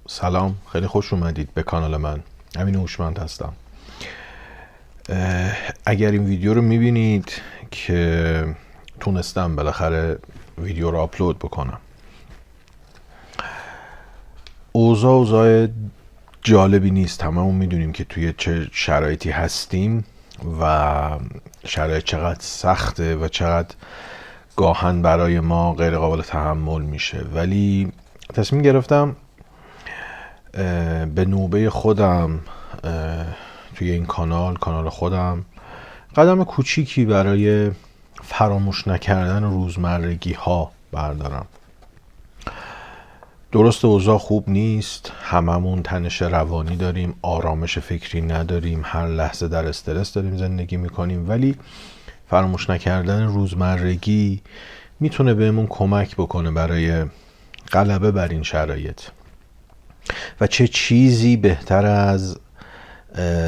سلام، خیلی خوش اومدید به کانال من. امین هوشمند هستم. اگر این ویدیو رو میبینید که تونستم بالاخره ویدیو رو آپلود بکنم. اوضاع جالبی نیست، هممون میدونیم که توی چه شرایطی هستیم و شرایط چقدر سخته و چقدر گاهن برای ما غیر قابل تحمل میشه، ولی تصمیم گرفتم به نوبه خودم توی این کانال خودم قدم کوچیکی برای فراموش نکردن روزمرگی ها بردارم. درست اوضاع خوب نیست، هممون تنش روانی داریم، آرامش فکری نداریم، هر لحظه در استرس داریم زندگی میکنیم، ولی فراموش نکردن روزمرگی میتونه بهمون کمک بکنه برای غلبه بر این شرایط. و چه چیزی بهتر از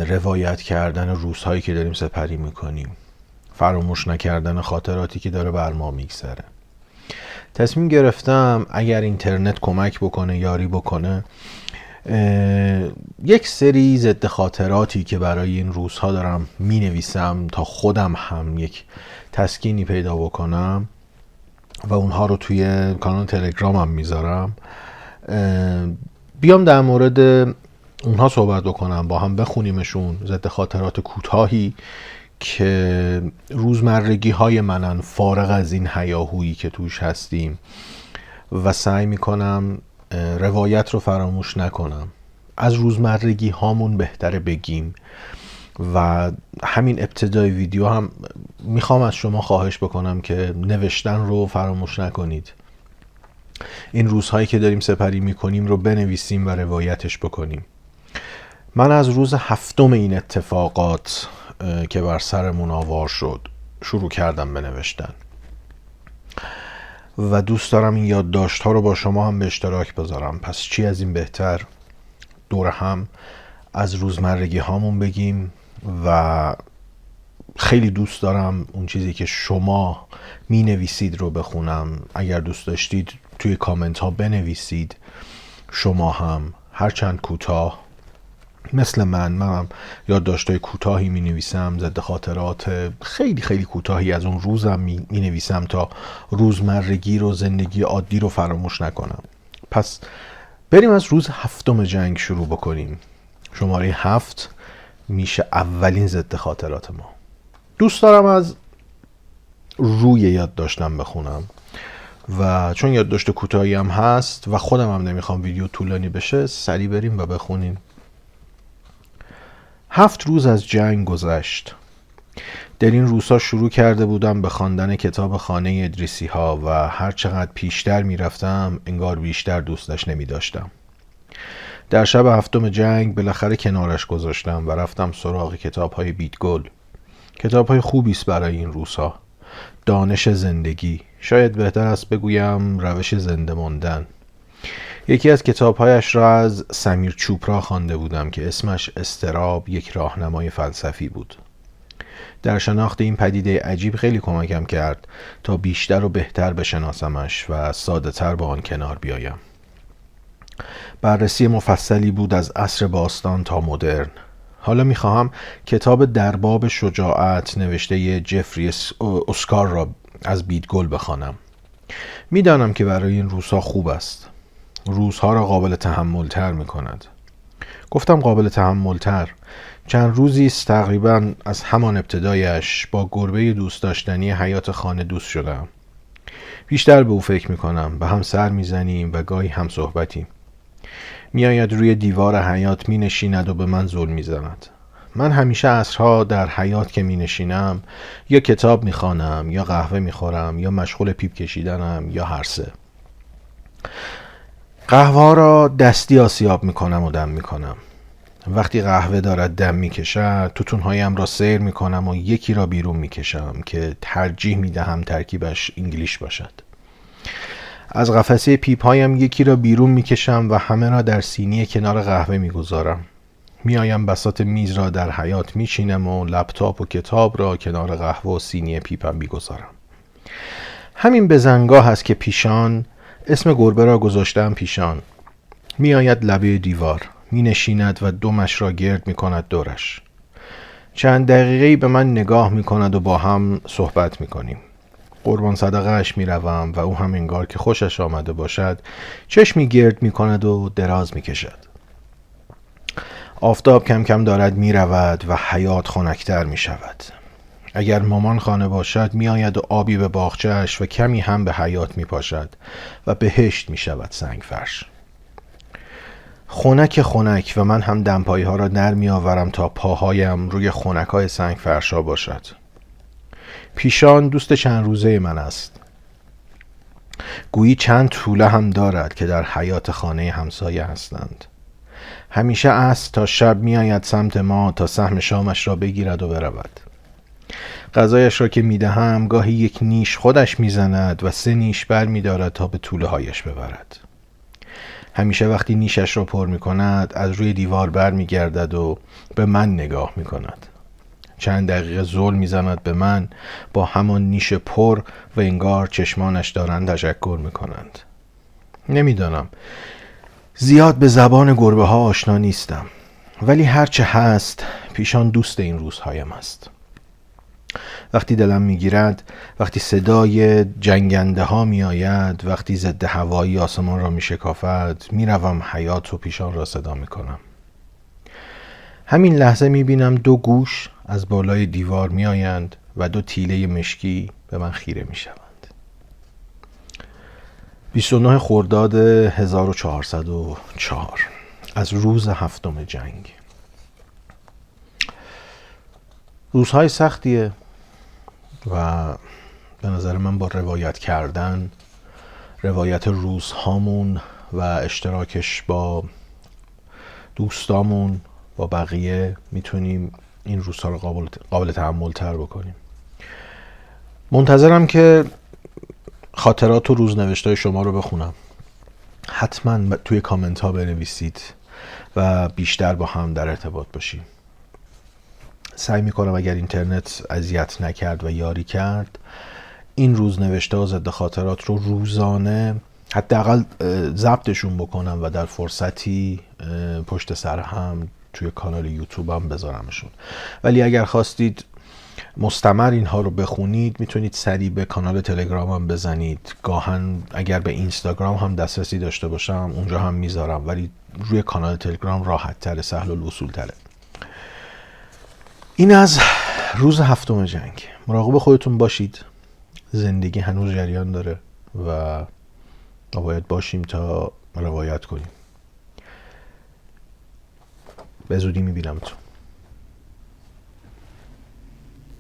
روایت کردن روزهایی که داریم سپری میکنیم، فراموش نکردن خاطراتی که داره بر ما میگذره. تصمیم گرفتم اگر اینترنت کمک بکنه، یاری بکنه، یک سری ضد خاطراتی که برای این روزها دارم مینویسم تا خودم هم یک تسکینی پیدا بکنم و اونها رو توی کانال تلگرامم میذارم، بیام در مورد اونها صحبت بکنم، با هم بخونیمشون. ضد خاطرات کوتاهی که روزمرگی های منن، فارغ از این هیاهویی که توش هستیم، و سعی میکنم روایت رو فراموش نکنم. از روزمرگی هامون بهتره بگیم. و همین ابتدای ویدیو هم میخوام از شما خواهش بکنم که نوشتن رو فراموش نکنید. این روزهایی که داریم سپری میکنیم رو بنویسیم و روایتش بکنیم. من از روز 7 این اتفاقات که بر سرمون آوار شد شروع کردم به نوشتن و دوست دارم این یادداشت ها رو با شما هم به اشتراک بذارم. پس چی از این بهتر دور هم از روزمرگی هامون بگیم. و خیلی دوست دارم اون چیزی که شما می نویسید رو بخونم. اگر دوست داشتید توی کامنت ها بنویسید شما هم، هرچند کوتاه مثل منم یادداشت‌های کوتاهی می نویسم، ضد خاطرات خیلی خیلی کوتاهی از اون روزم می نویسم تا روزمرگی رو، زندگی عادی رو فراموش نکنم. پس بریم از روز 7 جنگ شروع بکنیم. شماره 7 میشه اولین ضد خاطرات ما. دوست دارم از روی یادداشتم بخونم و چون یادداشت کوتاهی هم هست و خودم هم نمیخوام ویدیو طولانی بشه، سریع بریم و بخونیم. 7 روز از جنگ گذشت. در این روزها شروع کرده بودم به خواندن کتاب خانه ادریسی ها و هر چقدر پیشتر میرفتم انگار بیشتر دوستش نمی داشتم. در شب 7 جنگ بالاخره کنارش گذاشتم و رفتم سراغ کتاب های بیتگل. کتاب های خوبی است برای این روزها. دانش زندگی، شاید بهتر است بگویم روش زنده ماندن. یکی از کتابهایش را از سمیر چوپرا خوانده بودم که اسمش اضطراب، یک راهنمای فلسفی بود. در شناخت این پدیده عجیب خیلی کمکم کرد تا بیشتر و بهتر بشناسمش و ساده تر با آن کنار بیایم. بررسی مفصلی بود از عصر باستان تا مدرن. حالا میخواهم کتاب در باب شجاعت نوشته جفری اسکار را از بیتگل بخوانم. میدانم که برای این روزها خوب است. روزها را قابل تحمل تر می کند. گفتم قابل تحمل تر. چند روزی است تقریبا از همان ابتدایش با گربه دوست داشتنی حیات خانه دوست شدم. بیشتر به او فکر می کنم، به هم سر می زنیم و گاهی هم صحبتیم. می آید روی دیوار حیات می نشیند و به من زل می زند. من همیشه عصرها در حیات که می نشینم یا کتاب می خوانم یا قهوه می خورم یا مشغول پیپ کشیدنم یا هر سه. قهوه را دستی آسیاب میکنم و دم میکنم. وقتی قهوه دارد دم میکشد توتونهایم را سیر میکنم و یکی را بیرون میکشم که ترجیح میدهم ترکیبش انگلیش باشد. از قفسه پیپهایم یکی را بیرون میکشم و همه را در سینی کنار قهوه میگذارم. میایم بساط میز را در حیاط میچینم و لپتاپ و کتاب را کنار قهوه و سینی پیپم میگذارم. همین بزنگاه است که پیشان اسم گربه را گذاشتم پیشان. می آید لبه دیوار، می نشیند و دمش را گرد می کند دورش. چند دقیقه‌ای به من نگاه می کند و با هم صحبت می کنیم. قربان صدقه اش می روم و او هم انگار که خوشش آمده باشد چشمی گرد می کند و دراز می کشد. آفتاب کم کم دارد می رود و حیات خنک‌تر می شود. اگر مامان خانه باشد می آید و آبی به باغچه‌اش و کمی هم به حیات می پاشد و بهشت می شود سنگ فرش. خنک خنک و من هم دمپایی ها را در می آورم تا پاهایم روی خنک های سنگ فرشا باشد. پیشان دوست چند روزه من است. گویی چند توله هم دارد که در حیات خانه همسایه هستند. همیشه عصر تا شب می آید سمت ما تا سهم شامش را بگیرد و برود. غذایش را که می دهم گاهی یک نیش خودش می زند و 3 نیش بر می دارد تا به توله هایش ببرد. همیشه وقتی نیشش را پر می کند از روی دیوار بر می گردد و به من نگاه می کند. چند دقیقه زل می زند به من با همان نیش پر و انگار چشمانش دارند تشکر می کنند. نمیدانم، زیاد به زبان گربه ها آشنا نیستم، ولی هرچه هست پیشان دوست این روزهایم است. وقتی دلم میگیرد، وقتی صدای جنگنده ها می آید، وقتی ضد هوایی آسمان را می شکافد، می روم حیات و پیشان را صدا می کنم. همین لحظه می بینم 2 گوش از بالای دیوار می آیند و 2 تیله مشکی به من خیره می شوند. 29 خرداد 1404 از روز 7 جنگ. روزهای سختیه و به نظر من با روایت کردن، روایت روزهامون و اشتراکش با دوستامون با بقیه میتونیم این روزها رو قابل تحمل تر بکنیم. منتظرم که خاطرات و روزنوشتای شما رو بخونم. حتما توی کامنت ها بنویسید و بیشتر با هم در ارتباط باشیم. سعی میکنم اگر اینترنت اذیت نکرد و یاری کرد این روزنوشته و ضد خاطرات رو روزانه حداقل ضبطشون بکنم و در فرصتی پشت سر هم توی کانال یوتیوبم بذارمشون. ولی اگر خواستید مستمر اینها رو بخونید میتونید سریع به کانال تلگرامم بزنید. گاهن اگر به اینستاگرام هم دسترسی داشته باشم اونجا هم میذارم، ولی روی کانال تلگرام راحت تره، سهل الوصول تره. این از روز 7 جنگ. مراقب خودتون باشید. زندگی هنوز جریان داره و ما باید باشیم تا روایت کنیم. به زودی میبینمتون.